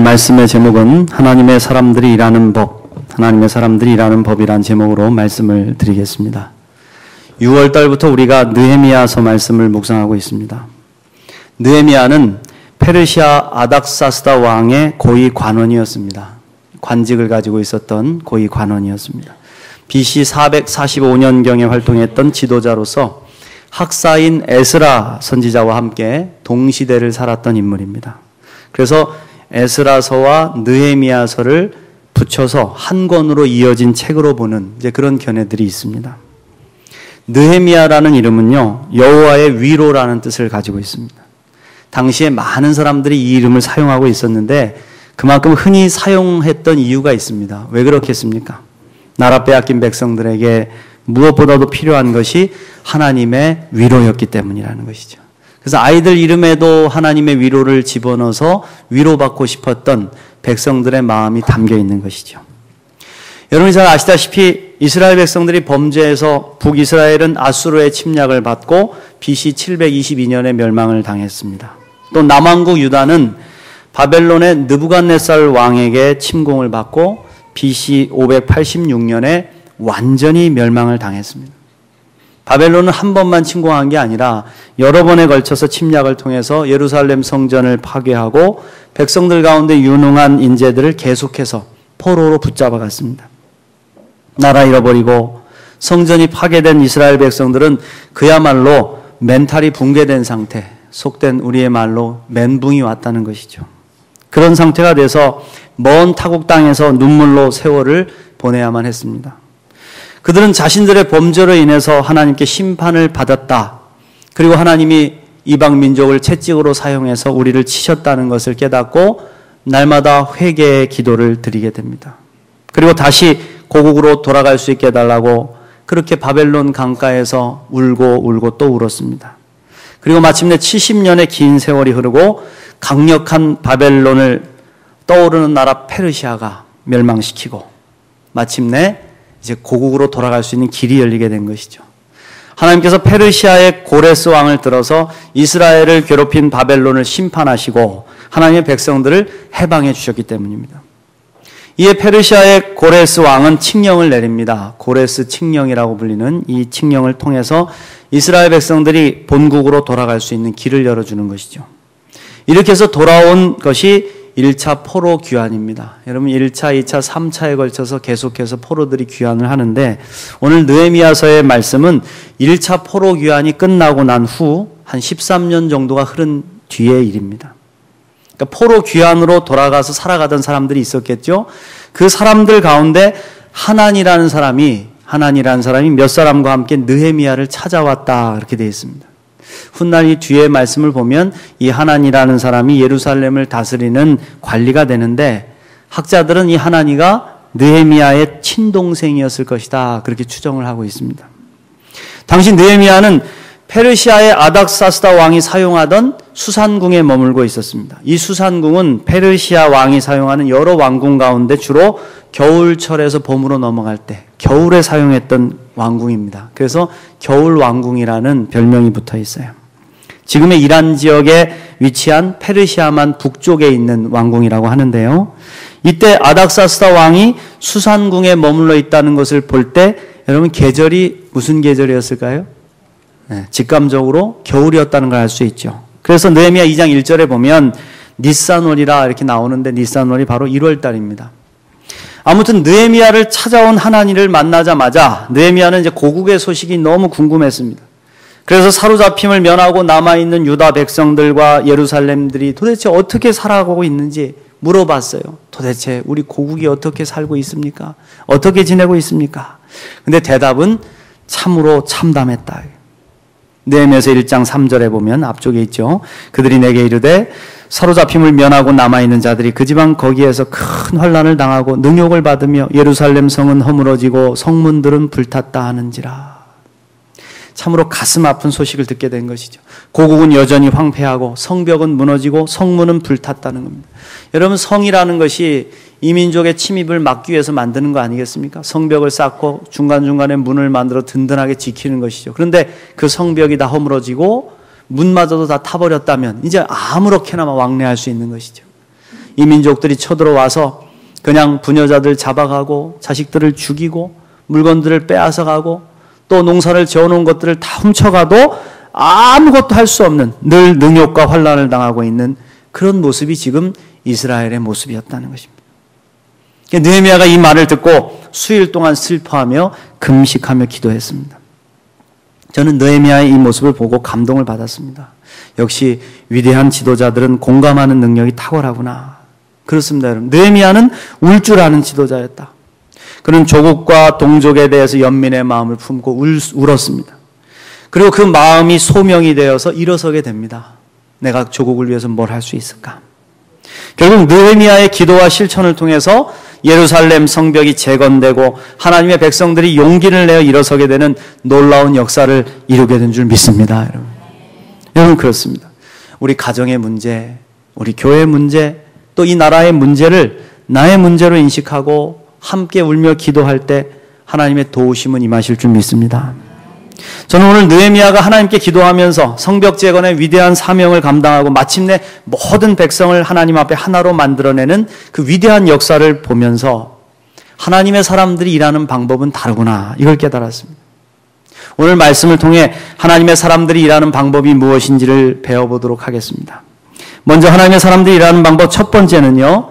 말씀의 제목은 하나님의 사람들이 일하는 법, 하나님의 사람들이 일하는 법이란 제목으로 말씀을 드리겠습니다. 6월 달부터 우리가 느헤미야서 말씀을 묵상하고 있습니다. 느헤미야는 페르시아 아닥사스다 왕의 고위 관원이었습니다. 관직을 가지고 있었던 고위 관원이었습니다. BC 445년경에 활동했던 지도자로서 학사인 에스라 선지자와 함께 동시대를 살았던 인물입니다. 그래서 에스라서와 느헤미야서를 붙여서 한 권으로 이어진 책으로 보는 이제 그런 견해들이 있습니다. 느헤미야라는 이름은요, 여호와의 위로라는 뜻을 가지고 있습니다. 당시에 많은 사람들이 이 이름을 사용하고 있었는데 그만큼 흔히 사용했던 이유가 있습니다. 왜 그렇겠습니까? 나라 빼앗긴 백성들에게 무엇보다도 필요한 것이 하나님의 위로였기 때문이라는 것이죠. 그래서 아이들 이름에도 하나님의 위로를 집어넣어서 위로받고 싶었던 백성들의 마음이 담겨 있는 것이죠. 여러분이 잘 아시다시피 이스라엘 백성들이 범죄해서 북이스라엘은 아수르의 침략을 받고 BC 722년에 멸망을 당했습니다. 또 남왕국 유다는 바벨론의 느부갓네살 왕에게 침공을 받고 BC 586년에 완전히 멸망을 당했습니다. 바벨론은 한 번만 침공한 게 아니라 여러 번에 걸쳐서 침략을 통해서 예루살렘 성전을 파괴하고 백성들 가운데 유능한 인재들을 계속해서 포로로 붙잡아 갔습니다. 나라 잃어버리고 성전이 파괴된 이스라엘 백성들은 그야말로 멘탈이 붕괴된 상태, 속된 우리의 말로 멘붕이 왔다는 것이죠. 그런 상태가 돼서 먼 타국 땅에서 눈물로 세월을 보내야만 했습니다. 그들은 자신들의 범죄로 인해서 하나님께 심판을 받았다. 그리고 하나님이 이방 민족을 채찍으로 사용해서 우리를 치셨다는 것을 깨닫고 날마다 회개의 기도를 드리게 됩니다. 그리고 다시 고국으로 돌아갈 수 있게 해달라고 그렇게 바벨론 강가에서 울고 또 울었습니다. 그리고 마침내 70년의 긴 세월이 흐르고 강력한 바벨론을 떠오르는 나라 페르시아가 멸망시키고 마침내 이제 고국으로 돌아갈 수 있는 길이 열리게 된 것이죠. 하나님께서 페르시아의 고레스 왕을 들어서 이스라엘을 괴롭힌 바벨론을 심판하시고 하나님의 백성들을 해방해 주셨기 때문입니다. 이에 페르시아의 고레스 왕은 칙령을 내립니다. 고레스 칙령이라고 불리는 이 칙령을 통해서 이스라엘 백성들이 본국으로 돌아갈 수 있는 길을 열어주는 것이죠. 이렇게 해서 돌아온 것이 1차 포로 귀환입니다. 여러분 1차, 2차, 3차에 걸쳐서 계속해서 포로들이 귀환을 하는데 오늘 느헤미야서의 말씀은 1차 포로 귀환이 끝나고 난 후 한 13년 정도가 흐른 뒤의 일입니다. 그러니까 포로 귀환으로 돌아가서 살아가던 사람들이 있었겠죠. 그 사람들 가운데 하난이라는 사람이 몇 사람과 함께 느헤미야를 찾아왔다 이렇게 되어 있습니다. 훗날 이 뒤에 말씀을 보면 이 하난이라는 사람이 예루살렘을 다스리는 관리가 되는데 학자들은 이 하난이가 느헤미야의 친동생이었을 것이다 그렇게 추정을 하고 있습니다. 당시 느헤미야는 페르시아의 아닥사스다 왕이 사용하던 수산궁에 머물고 있었습니다. 이 수산궁은 페르시아 왕이 사용하는 여러 왕궁 가운데 주로 겨울철에서 봄으로 넘어갈 때 겨울에 사용했던 왕궁입니다. 그래서 겨울 왕궁이라는 별명이 붙어 있어요. 지금의 이란 지역에 위치한 페르시아만 북쪽에 있는 왕궁이라고 하는데요. 이때 아닥사스다 왕이 수산궁에 머물러 있다는 것을 볼 때 여러분 계절이 무슨 계절이었을까요? 직감적으로 겨울이었다는 걸 알 수 있죠. 그래서 느헤미야 2장 1절에 보면 니산월이라 이렇게 나오는데 니산월이 바로 1월 달입니다. 아무튼 느헤미야를 찾아온 하나니를 만나자마자 느헤미야는 이제 고국의 소식이 너무 궁금했습니다. 그래서 사로잡힘을 면하고 남아있는 유다 백성들과 예루살렘들이 도대체 어떻게 살아가고 있는지 물어봤어요. 도대체 우리 고국이 어떻게 살고 있습니까? 어떻게 지내고 있습니까? 근데 대답은 참으로 참담했다. 느헤미야서 1장 3절에 보면 앞쪽에 있죠. 그들이 내게 이르되 사로잡힘을 면하고 남아있는 자들이 그 지방 거기에서 큰 환난을 당하고 능욕을 받으며 예루살렘 성은 허물어지고 성문들은 불탔다 하는지라. 참으로 가슴 아픈 소식을 듣게 된 것이죠. 고국은 여전히 황폐하고 성벽은 무너지고 성문은 불탔다는 겁니다. 여러분 성이라는 것이 이민족의 침입을 막기 위해서 만드는 거 아니겠습니까? 성벽을 쌓고 중간중간에 문을 만들어 든든하게 지키는 것이죠. 그런데 그 성벽이 다 허물어지고 문마저도 다 타버렸다면 이제 아무렇게나 왕래할 수 있는 것이죠. 이 민족들이 쳐들어와서 그냥 부녀자들 잡아가고 자식들을 죽이고 물건들을 빼앗아가고 또 농사를 지어놓은 것들을 다 훔쳐가도 아무것도 할 수 없는 늘 능욕과 환난을 당하고 있는 그런 모습이 지금 이스라엘의 모습이었다는 것입니다. 느헤미야가 이 말을 듣고 수일 동안 슬퍼하며 금식하며 기도했습니다. 저는 느헤미야의 이 모습을 보고 감동을 받았습니다. 역시 위대한 지도자들은 공감하는 능력이 탁월하구나. 그렇습니다, 여러분. 느헤미야는 울 줄 아는 지도자였다. 그는 조국과 동족에 대해서 연민의 마음을 품고 울었습니다. 그리고 그 마음이 소명이 되어서 일어서게 됩니다. 내가 조국을 위해서 뭘 할 수 있을까? 결국 느헤미야의 기도와 실천을 통해서 예루살렘 성벽이 재건되고 하나님의 백성들이 용기를 내어 일어서게 되는 놀라운 역사를 이루게 된 줄 믿습니다, 여러분. 여러분, 그렇습니다. 우리 가정의 문제, 우리 교회의 문제, 또 이 나라의 문제를 나의 문제로 인식하고 함께 울며 기도할 때 하나님의 도우심은 임하실 줄 믿습니다. 저는 오늘 느헤미야가 하나님께 기도하면서 성벽 재건의 위대한 사명을 감당하고 마침내 모든 백성을 하나님 앞에 하나로 만들어내는 그 위대한 역사를 보면서 하나님의 사람들이 일하는 방법은 다르구나, 이걸 깨달았습니다. 오늘 말씀을 통해 하나님의 사람들이 일하는 방법이 무엇인지를 배워보도록 하겠습니다. 먼저 하나님의 사람들이 일하는 방법 첫 번째는요,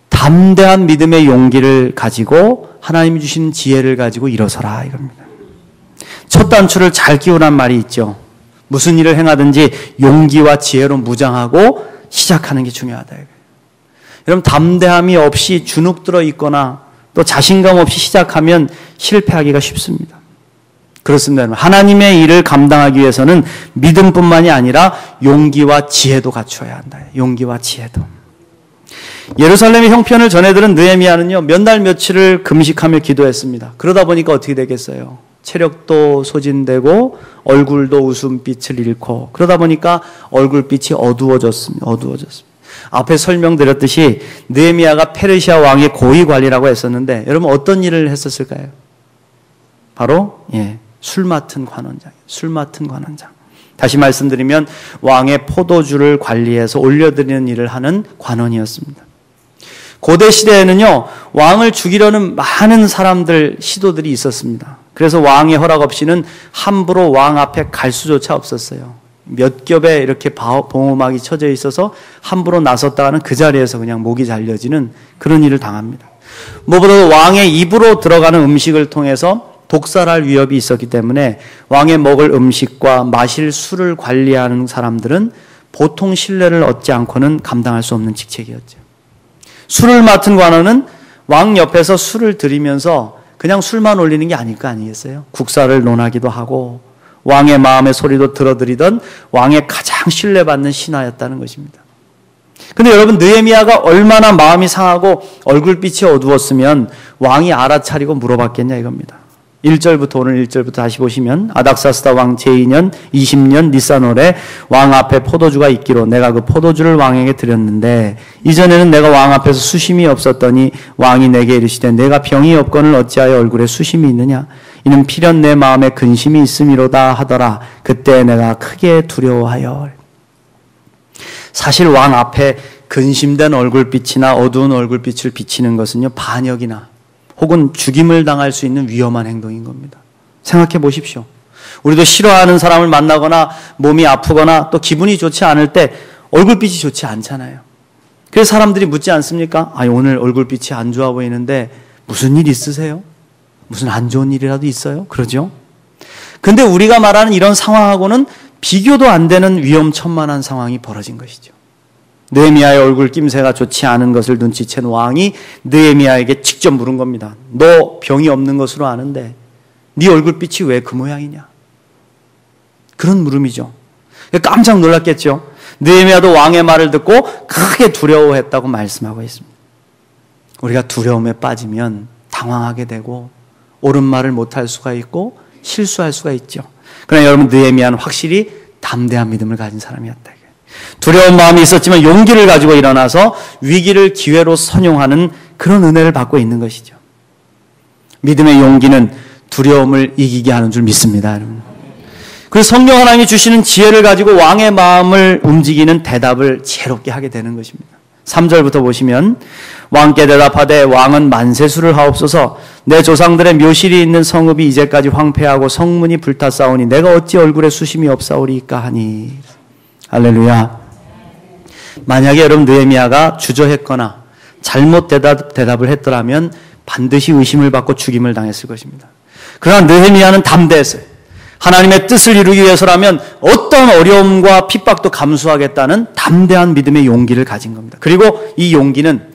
담대한 믿음의 용기를 가지고 하나님이 주시는 지혜를 가지고 일어서라, 이겁니다. 첫 단추를 잘 끼우란 말이 있죠. 무슨 일을 행하든지 용기와 지혜로 무장하고 시작하는 게 중요하다. 여러분, 담대함이 없이 주눅 들어 있거나 또 자신감 없이 시작하면 실패하기가 쉽습니다. 그렇습니다. 하나님의 일을 감당하기 위해서는 믿음뿐만이 아니라 용기와 지혜도 갖춰야 한다. 용기와 지혜도. 예루살렘의 형편을 전해들은 느헤미야는요, 몇 날 며칠을 금식하며 기도했습니다. 그러다 보니까 어떻게 되겠어요? 체력도 소진되고 얼굴도 웃음빛을 잃고 그러다 보니까 얼굴빛이 어두워졌습니다. 앞에 설명드렸듯이 느헤미야가 페르시아 왕의 고위 관리라고 했었는데 여러분 어떤 일을 했었을까요? 바로 술 맡은 관원장. 다시 말씀드리면 왕의 포도주를 관리해서 올려드리는 일을 하는 관원이었습니다. 고대 시대에는요, 왕을 죽이려는 많은 사람들, 시도들이 있었습니다. 그래서 왕의 허락 없이는 함부로 왕 앞에 갈 수조차 없었어요. 몇 겹에 이렇게 봉호막이 쳐져 있어서 함부로 나섰다가는 그 자리에서 그냥 목이 잘려지는 그런 일을 당합니다. 무엇보다도 왕의 입으로 들어가는 음식을 통해서 독살할 위협이 있었기 때문에 왕의 먹을 음식과 마실 술을 관리하는 사람들은 보통 신뢰를 얻지 않고는 감당할 수 없는 직책이었죠. 술을 맡은 관원은 왕 옆에서 술을 들이면서 그냥 술만 올리는 게 아닐 거 아니겠어요? 국사를 논하기도 하고 왕의 마음의 소리도 들어드리던 왕의 가장 신뢰받는 신하였다는 것입니다. 근데 여러분, 느헤미야가 얼마나 마음이 상하고 얼굴빛이 어두웠으면 왕이 알아차리고 물어봤겠냐 이겁니다. 1절부터 오늘 1절부터 다시 보시면 아닥사스다 왕 제2년 20년 니산월에 왕 앞에 포도주가 있기로 내가 그 포도주를 왕에게 드렸는데 이전에는 내가 왕 앞에서 수심이 없었더니 왕이 내게 이르시되 내가 병이 없거늘 어찌하여 얼굴에 수심이 있느냐 이는 필연 내 마음에 근심이 있음이로다 하더라. 그때 내가 크게 두려워하여. 사실 왕 앞에 근심된 얼굴빛이나 어두운 얼굴빛을 비치는 것은요, 반역이나 혹은 죽임을 당할 수 있는 위험한 행동인 겁니다. 생각해 보십시오. 우리도 싫어하는 사람을 만나거나 몸이 아프거나 또 기분이 좋지 않을 때 얼굴빛이 좋지 않잖아요. 그래서 사람들이 묻지 않습니까? 오늘 얼굴빛이 안 좋아 보이는데 무슨 일 있으세요? 무슨 안 좋은 일이라도 있어요? 그러죠? 근데 우리가 말하는 이런 상황하고는 비교도 안 되는 위험천만한 상황이 벌어진 것이죠. 느헤미야의 얼굴 낌새가 좋지 않은 것을 눈치챈 왕이 느헤미야에게 직접 물은 겁니다. 너 병이 없는 것으로 아는데 네 얼굴빛이 왜 그 모양이냐? 그런 물음이죠. 깜짝 놀랐겠죠. 느헤미야도 왕의 말을 듣고 크게 두려워했다고 말씀하고 있습니다. 우리가 두려움에 빠지면 당황하게 되고 옳은 말을 못할 수가 있고 실수할 수가 있죠. 그러나 여러분, 느헤미야는 확실히 담대한 믿음을 가진 사람이었다. 두려운 마음이 있었지만 용기를 가지고 일어나서 위기를 기회로 선용하는 그런 은혜를 받고 있는 것이죠. 믿음의 용기는 두려움을 이기게 하는 줄 믿습니다, 여러분. 그래서 성령 하나님이 주시는 지혜를 가지고 왕의 마음을 움직이는 대답을 지혜롭게 하게 되는 것입니다. 3절부터 보시면 왕께 대답하되 왕은 만세수를 하옵소서. 내 조상들의 묘실이 있는 성읍이 이제까지 황폐하고 성문이 불탔사오니 내가 어찌 얼굴에 수심이 없사오리까 하니. 할렐루야. 만약에 여러분 느헤미야가 주저했거나 잘못 대답을 했더라면 반드시 의심을 받고 죽임을 당했을 것입니다. 그러나 느헤미야는 담대했어요. 하나님의 뜻을 이루기 위해서라면 어떤 어려움과 핍박도 감수하겠다는 담대한 믿음의 용기를 가진 겁니다. 그리고 이 용기는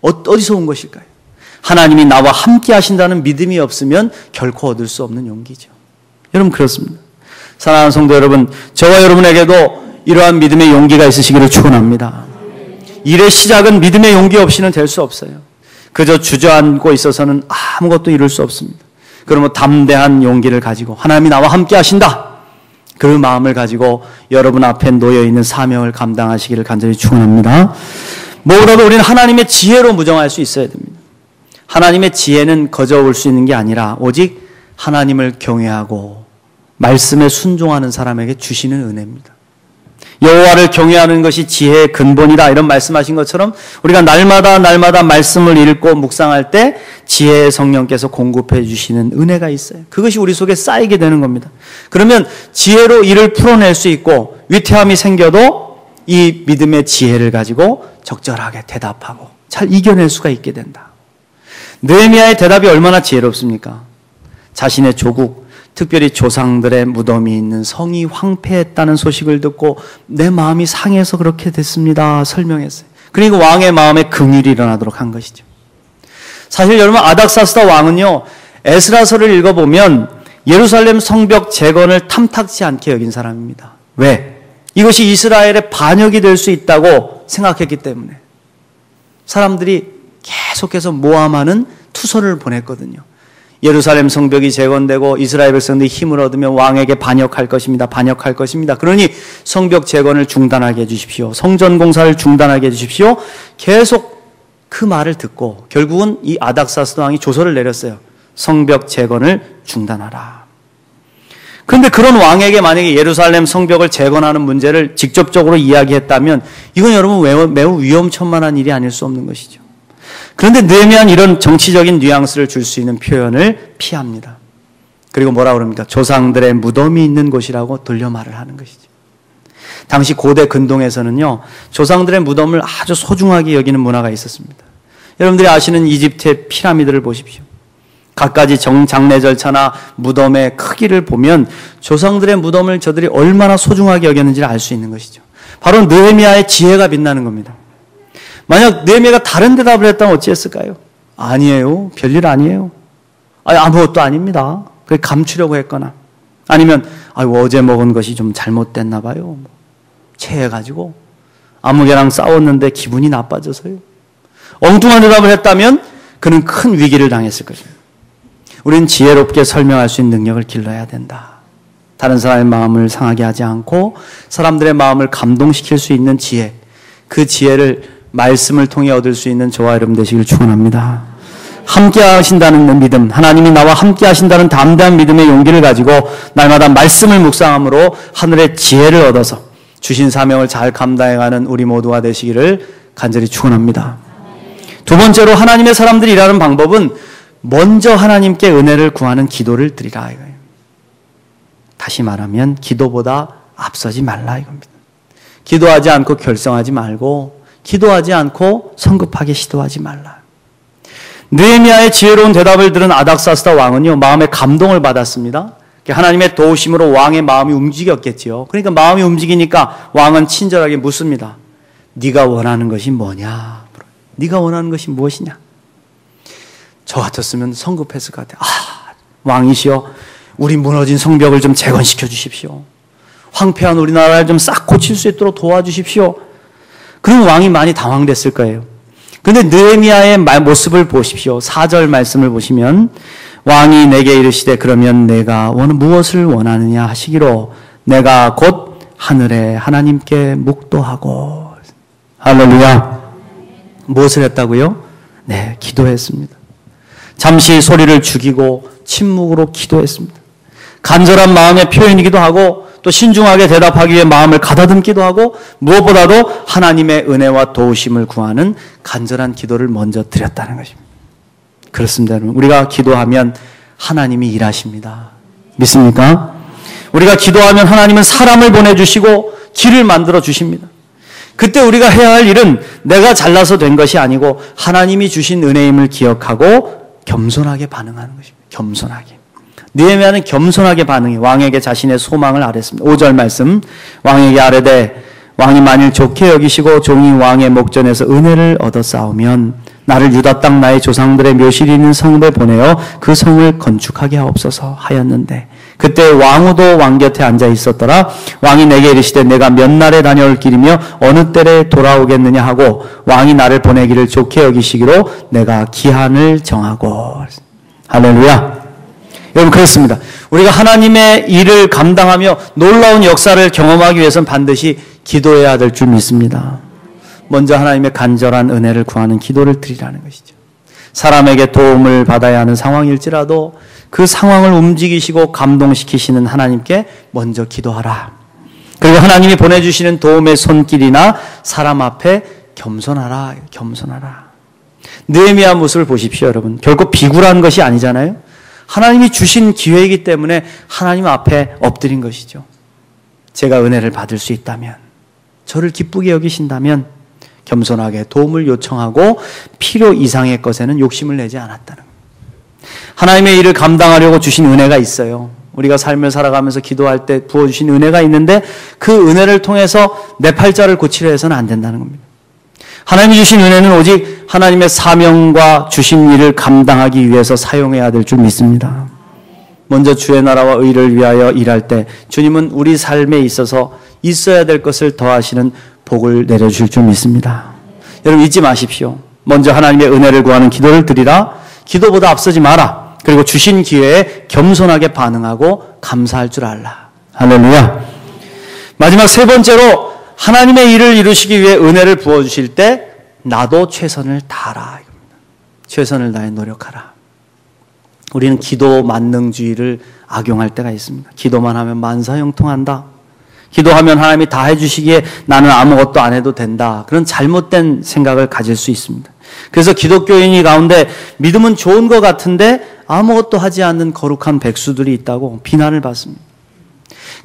어디서 온 것일까요? 하나님이 나와 함께 하신다는 믿음이 없으면 결코 얻을 수 없는 용기죠. 여러분 그렇습니다. 사랑하는 성도 여러분, 저와 여러분에게도 이러한 믿음의 용기가 있으시기를 축원합니다. 일의 시작은 믿음의 용기 없이는 될 수 없어요. 그저 주저앉고 있어서는 아무것도 이룰 수 없습니다. 그러면 담대한 용기를 가지고 하나님이 나와 함께 하신다, 그 마음을 가지고 여러분 앞에 놓여있는 사명을 감당하시기를 간절히 축원합니다. 무엇보다도 우리는 하나님의 지혜로 무정할 수 있어야 됩니다. 하나님의 지혜는 거저 올 수 있는 게 아니라 오직 하나님을 경외하고 말씀에 순종하는 사람에게 주시는 은혜입니다. 여호와를 경외하는 것이 지혜의 근본이다, 이런 말씀하신 것처럼 우리가 날마다 말씀을 읽고 묵상할 때 지혜의 성령께서 공급해 주시는 은혜가 있어요. 그것이 우리 속에 쌓이게 되는 겁니다. 그러면 지혜로 일을 풀어낼 수 있고 위태함이 생겨도 이 믿음의 지혜를 가지고 적절하게 대답하고 잘 이겨낼 수가 있게 된다. 느헤미야의 대답이 얼마나 지혜롭습니까? 자신의 조국, 특별히 조상들의 무덤이 있는 성이 황폐했다는 소식을 듣고 내 마음이 상해서 그렇게 됐습니다 설명했어요. 그리고 왕의 마음에 긍휼이 일어나도록 한 것이죠. 사실 여러분, 아닥사스다 왕은요, 에스라서를 읽어보면 예루살렘 성벽 재건을 탐탁지 않게 여긴 사람입니다. 왜? 이것이 이스라엘의 반역이 될 수 있다고 생각했기 때문에 사람들이 계속해서 모함하는 투서를 보냈거든요. 예루살렘 성벽이 재건되고 이스라엘 백성들이 힘을 얻으면 왕에게 반역할 것입니다. 반역할 것입니다. 그러니 성벽 재건을 중단하게 해주십시오. 성전 공사를 중단하게 해주십시오. 계속 그 말을 듣고 결국은 이 아닥사스다 왕이 조서를 내렸어요. 성벽 재건을 중단하라. 그런데 그런 왕에게 만약에 예루살렘 성벽을 재건하는 문제를 직접적으로 이야기했다면 이건 여러분 매우 위험천만한 일이 아닐 수 없는 것이죠. 그런데 느헤미야는 이런 정치적인 뉘앙스를 줄 수 있는 표현을 피합니다. 그리고 뭐라 그럽니까? 조상들의 무덤이 있는 곳이라고 돌려 말을 하는 것이죠. 당시 고대 근동에서는요, 조상들의 무덤을 아주 소중하게 여기는 문화가 있었습니다. 여러분들이 아시는 이집트의 피라미드를 보십시오. 갖가지 장례 절차나 무덤의 크기를 보면 조상들의 무덤을 저들이 얼마나 소중하게 여겼는지를 알 수 있는 것이죠. 바로 느헤미야의 지혜가 빛나는 겁니다. 만약 느헤미야가 다른 대답을 했다면 어찌했을까요? 아니에요. 별일 아니에요. 아무것도 아닙니다. 그걸 감추려고 했거나 아니면 어제 먹은 것이 좀 잘못됐나 봐요. 체해가지고 아무개랑 싸웠는데 기분이 나빠져서요. 엉뚱한 대답을 했다면 그는 큰 위기를 당했을 것입니다. 우리는 지혜롭게 설명할 수 있는 능력을 길러야 된다. 다른 사람의 마음을 상하게 하지 않고 사람들의 마음을 감동시킬 수 있는 지혜, 그 지혜를 말씀을 통해 얻을 수 있는 저와 여러분 되시길 축원합니다. 함께 하신다는 믿음, 하나님이 나와 함께 하신다는 담대한 믿음의 용기를 가지고 날마다 말씀을 묵상함으로 하늘의 지혜를 얻어서 주신 사명을 잘 감당해가는 우리 모두가 되시기를 간절히 축원합니다. 두 번째로 하나님의 사람들이 일하는 방법은 먼저 하나님께 은혜를 구하는 기도를 드리라 이거예요. 다시 말하면 기도보다 앞서지 말라 이겁니다. 기도하지 않고 결정하지 말고 기도하지 않고 성급하게 시도하지 말라. 느헤미야의 지혜로운 대답을 들은 아닥사스다 왕은요, 마음에 감동을 받았습니다. 하나님의 도우심으로 왕의 마음이 움직였겠지요. 그러니까 마음이 움직이니까 왕은 친절하게 묻습니다. 네가 원하는 것이 뭐냐? 네가 원하는 것이 무엇이냐? 저 같았으면 성급했을 것 같아요. 왕이시여, 우리 무너진 성벽을 좀 재건시켜 주십시오. 황폐한 우리나라를 좀 싹 고칠 수 있도록 도와주십시오. 그럼 왕이 많이 당황됐을 거예요. 그런데 느헤미야의 모습을 보십시오. 4절 말씀을 보시면 왕이 내게 이르시되 그러면 내가 무엇을 원하느냐 하시기로 내가 곧 하늘의 하나님께 묵도하고. 할렐루야. 무엇을 했다고요? 네, 기도했습니다. 잠시 소리를 죽이고 침묵으로 기도했습니다. 간절한 마음의 표현이기도 하고 또 신중하게 대답하기 위해 마음을 가다듬기도 하고 무엇보다도 하나님의 은혜와 도우심을 구하는 간절한 기도를 먼저 드렸다는 것입니다. 그렇습니다, 여러분. 우리가 기도하면 하나님이 일하십니다. 믿습니까? 우리가 기도하면 하나님은 사람을 보내주시고 길을 만들어 주십니다. 그때 우리가 해야 할 일은 내가 잘나서 된 것이 아니고 하나님이 주신 은혜임을 기억하고 겸손하게 반응하는 것입니다. 겸손하게. 느헤미야는 겸손하게 반응해 왕에게 자신의 소망을 아뢰었습니다. 5절 말씀, 왕에게 아뢰되 왕이 만일 좋게 여기시고 종이 왕의 목전에서 은혜를 얻어 싸우면 나를 유다 땅 나의 조상들의 묘실이 있는 성읍에 보내어 그 성을 건축하게 하옵소서 하였는데 그때 왕후도 왕 곁에 앉아 있었더라. 왕이 내게 이르시되 내가 몇 날에 다녀올 길이며 어느 때에 돌아오겠느냐 하고 왕이 나를 보내기를 좋게 여기시기로 내가 기한을 정하고. 할렐루야. 여러분, 그렇습니다. 우리가 하나님의 일을 감당하며 놀라운 역사를 경험하기 위해서는 반드시 기도해야 될 줄 믿습니다. 먼저 하나님의 간절한 은혜를 구하는 기도를 드리라는 것이죠. 사람에게 도움을 받아야 하는 상황일지라도 그 상황을 움직이시고 감동시키시는 하나님께 먼저 기도하라. 그리고 하나님이 보내주시는 도움의 손길이나 사람 앞에 겸손하라. 겸손하라. 느헤미야 모습을 보십시오, 여러분. 결코 비굴한 것이 아니잖아요. 하나님이 주신 기회이기 때문에 하나님 앞에 엎드린 것이죠. 제가 은혜를 받을 수 있다면, 저를 기쁘게 여기신다면 겸손하게 도움을 요청하고 필요 이상의 것에는 욕심을 내지 않았다는 겁니다. 하나님의 일을 감당하려고 주신 은혜가 있어요. 우리가 삶을 살아가면서 기도할 때 부어주신 은혜가 있는데 그 은혜를 통해서 내 팔자를 고치려 해서는 안 된다는 겁니다. 하나님이 주신 은혜는 오직 하나님의 사명과 주신 일을 감당하기 위해서 사용해야 될 줄 믿습니다. 먼저 주의 나라와 의를 위하여 일할 때 주님은 우리 삶에 있어서 있어야 될 것을 더하시는 복을 내려주실 줄 믿습니다. 여러분, 잊지 마십시오. 먼저 하나님의 은혜를 구하는 기도를 드리라. 기도보다 앞서지 마라. 그리고 주신 기회에 겸손하게 반응하고 감사할 줄 알라. 할렐루야. 마지막 세 번째로 하나님의 일을 이루시기 위해 은혜를 부어주실 때 나도 최선을 다하라. 최선을 다해 노력하라. 우리는 기도 만능주의를 악용할 때가 있습니다. 기도만 하면 만사형통한다. 기도하면 하나님이 다 해주시기에 나는 아무것도 안 해도 된다. 그런 잘못된 생각을 가질 수 있습니다. 그래서 기독교인이 가운데 믿음은 좋은 것 같은데 아무것도 하지 않는 거룩한 백수들이 있다고 비난을 받습니다.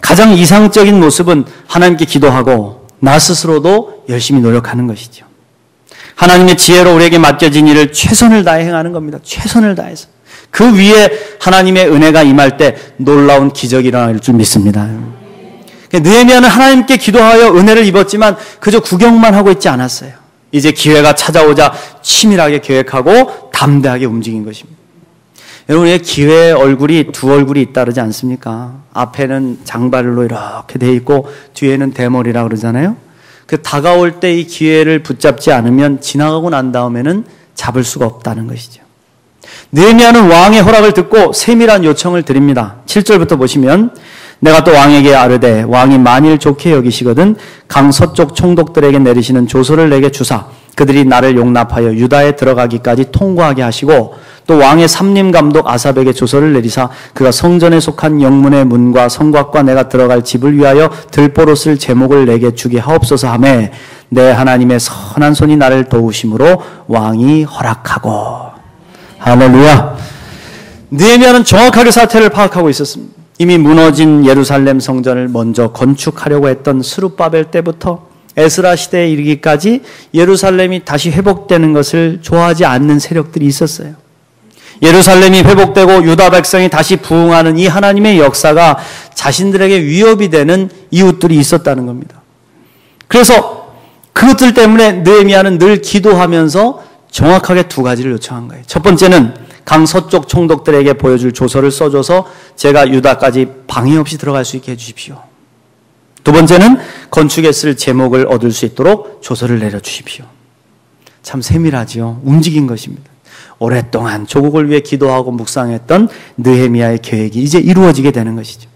가장 이상적인 모습은 하나님께 기도하고 나 스스로도 열심히 노력하는 것이죠. 하나님의 지혜로 우리에게 맡겨진 일을 최선을 다해 행하는 겁니다. 최선을 다해서. 그 위에 하나님의 은혜가 임할 때 놀라운 기적이 일어날 줄 믿습니다. 느헤미야는 하나님께 기도하여 은혜를 입었지만 그저 구경만 하고 있지 않았어요. 이제 기회가 찾아오자 치밀하게 계획하고 담대하게 움직인 것입니다. 여러분, 왜 기회의 얼굴이 두 얼굴이 있다 그러지 않습니까? 앞에는 장발로 이렇게 돼 있고 뒤에는 대머리라 그러잖아요. 그 다가올 때 이 기회를 붙잡지 않으면 지나가고 난 다음에는 잡을 수가 없다는 것이죠. 느헤미야는 왕의 허락을 듣고 세밀한 요청을 드립니다. 7절부터 보시면 내가 또 왕에게 아뢰되 왕이 만일 좋게 여기시거든 강 서쪽 총독들에게 내리시는 조서를 내게 주사 그들이 나를 용납하여 유다에 들어가기까지 통과하게 하시고 또 왕의 삼림감독 아삽에게 조서를 내리사 그가 성전에 속한 영문의 문과 성곽과 내가 들어갈 집을 위하여 들보로 쓸 제목을 내게 주게 하옵소서 하매 내 하나님의 선한 손이 나를 도우심으로 왕이 허락하고. 할렐루야. 느헤미야는 정확하게 사태를 파악하고 있었습니다. 이미 무너진 예루살렘 성전을 먼저 건축하려고 했던 스룹바벨 때부터 에스라 시대에 이르기까지 예루살렘이 다시 회복되는 것을 좋아하지 않는 세력들이 있었어요. 예루살렘이 회복되고 유다 백성이 다시 부흥하는 이 하나님의 역사가 자신들에게 위협이 되는 이웃들이 있었다는 겁니다. 그래서 그것들 때문에 느헤미야는 늘 기도하면서 정확하게 두 가지를 요청한 거예요. 첫 번째는 강 서쪽 총독들에게 보여줄 조서를 써줘서 제가 유다까지 방해 없이 들어갈 수 있게 해주십시오. 두 번째는 건축에 쓸 제목을 얻을 수 있도록 조서를 내려주십시오. 참 세밀하지요. 움직인 것입니다. 오랫동안 조국을 위해 기도하고 묵상했던 느헤미야의 계획이 이제 이루어지게 되는 것이죠.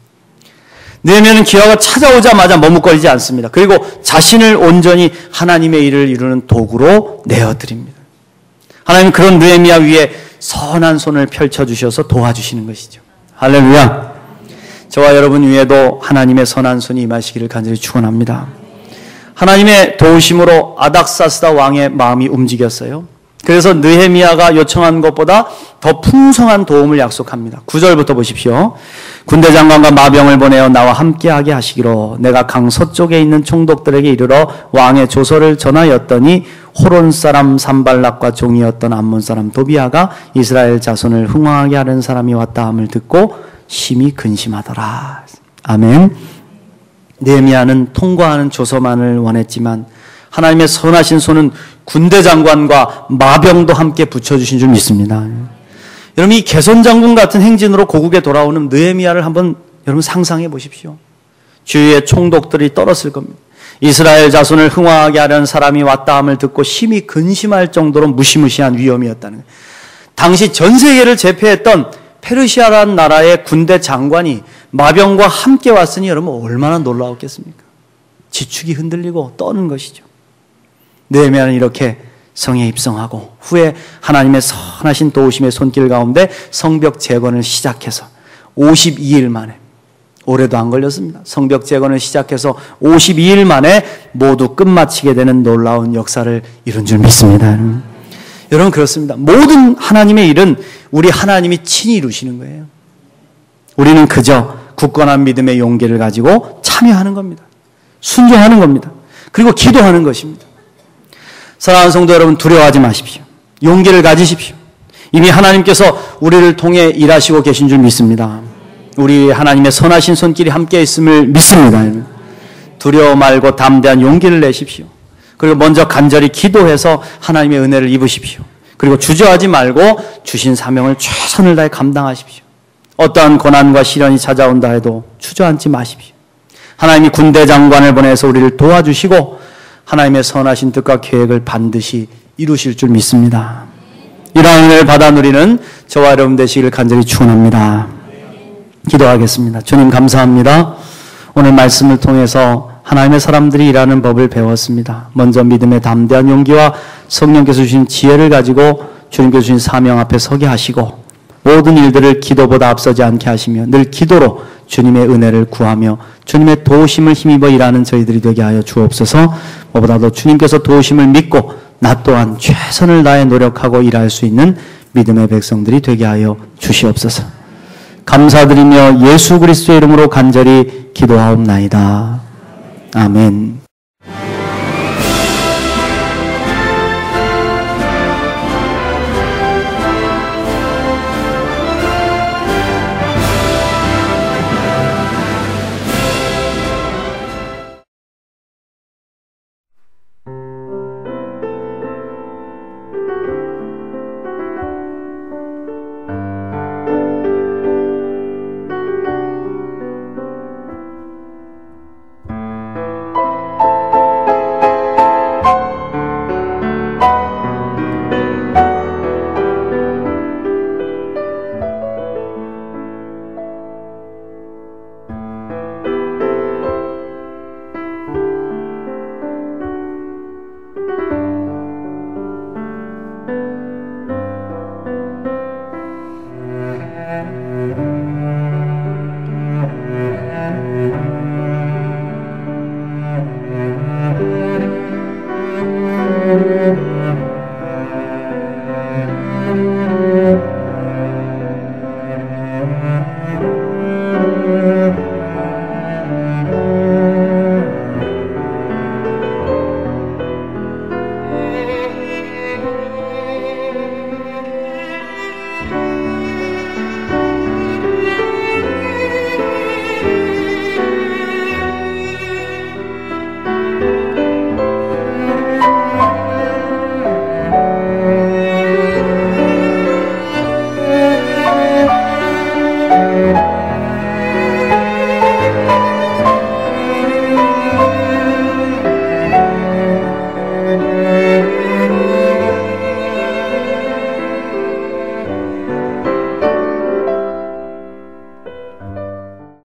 느헤미야는 기회가 찾아오자마자 머뭇거리지 않습니다. 그리고 자신을 온전히 하나님의 일을 이루는 도구로 내어드립니다. 하나님은 그런 느헤미야 위에 선한 손을 펼쳐주셔서 도와주시는 것이죠. 할렐루야. 저와 여러분 위에도 하나님의 선한 손이 임하시기를 간절히 축원합니다. 하나님의 도우심으로 아닥사스다 왕의 마음이 움직였어요. 그래서 느헤미야가 요청한 것보다 더 풍성한 도움을 약속합니다. 9절부터 보십시오. 군대 장관과 마병을 보내어 나와 함께하게 하시기로 내가 강 서쪽에 있는 총독들에게 이르러 왕의 조서를 전하였더니 호론 사람 산발락과 종이었던 암몬 사람 도비아가 이스라엘 자손을 흥왕하게 하는 사람이 왔다 함을 듣고 심히 근심하더라. 아멘. 느헤미야는 통과하는 조서만을 원했지만 하나님의 선하신 손은 군대 장관과 마병도 함께 붙여주신 줄 믿습니다. 여러분, 이 개선장군 같은 행진으로 고국에 돌아오는 느헤미야를 한번 여러분 상상해 보십시오. 주위의 총독들이 떨었을 겁니다. 이스라엘 자손을 흥왕하게 하려는 사람이 왔다 함을 듣고 심히 근심할 정도로 무시무시한 위험이었다는 거예요. 당시 전 세계를 제패했던 페르시아라는 나라의 군대 장관이 마병과 함께 왔으니 여러분 얼마나 놀라웠겠습니까? 지축이 흔들리고 떠는 것이죠. 느헤미야는 이렇게 성에 입성하고 후에 하나님의 선하신 도우심의 손길 가운데 성벽 재건을 시작해서 52일 만에, 올해도 안 걸렸습니다. 성벽 재건을 시작해서 52일 만에 모두 끝마치게 되는 놀라운 역사를 이룬 줄 믿습니다. 여러분 그렇습니다. 모든 하나님의 일은 우리 하나님이 친히 이루시는 거예요. 우리는 그저 굳건한 믿음의 용기를 가지고 참여하는 겁니다. 순종하는 겁니다. 그리고 기도하는 것입니다. 사랑하는 성도 여러분, 두려워하지 마십시오. 용기를 가지십시오. 이미 하나님께서 우리를 통해 일하시고 계신 줄 믿습니다. 우리 하나님의 선하신 손길이 함께 있음을 믿습니다. 두려워 말고 담대한 용기를 내십시오. 그리고 먼저 간절히 기도해서 하나님의 은혜를 입으십시오. 그리고 주저하지 말고 주신 사명을 최선을 다해 감당하십시오. 어떠한 고난과 시련이 찾아온다 해도 주저앉지 마십시오. 하나님이 군대 장관을 보내서 우리를 도와주시고 하나님의 선하신 뜻과 계획을 반드시 이루실 줄 믿습니다. 이러한 은혜를 받아 누리는 저와 여러분 되시기를 간절히 축원합니다. 기도하겠습니다. 주님 감사합니다. 오늘 말씀을 통해서 하나님의 사람들이 일하는 법을 배웠습니다. 먼저 믿음의 담대한 용기와 성령께서 주신 지혜를 가지고 주님께서 주신 사명 앞에 서게 하시고 모든 일들을 기도보다 앞서지 않게 하시며 늘 기도로 주님의 은혜를 구하며 주님의 도우심을 힘입어 일하는 저희들이 되게 하여 주옵소서. 무엇보다도 주님께서 도우심을 믿고 나 또한 최선을 다해 노력하고 일할 수 있는 믿음의 백성들이 되게 하여 주시옵소서. 감사드리며 예수 그리스도의 이름으로 간절히 기도하옵나이다. 아멘.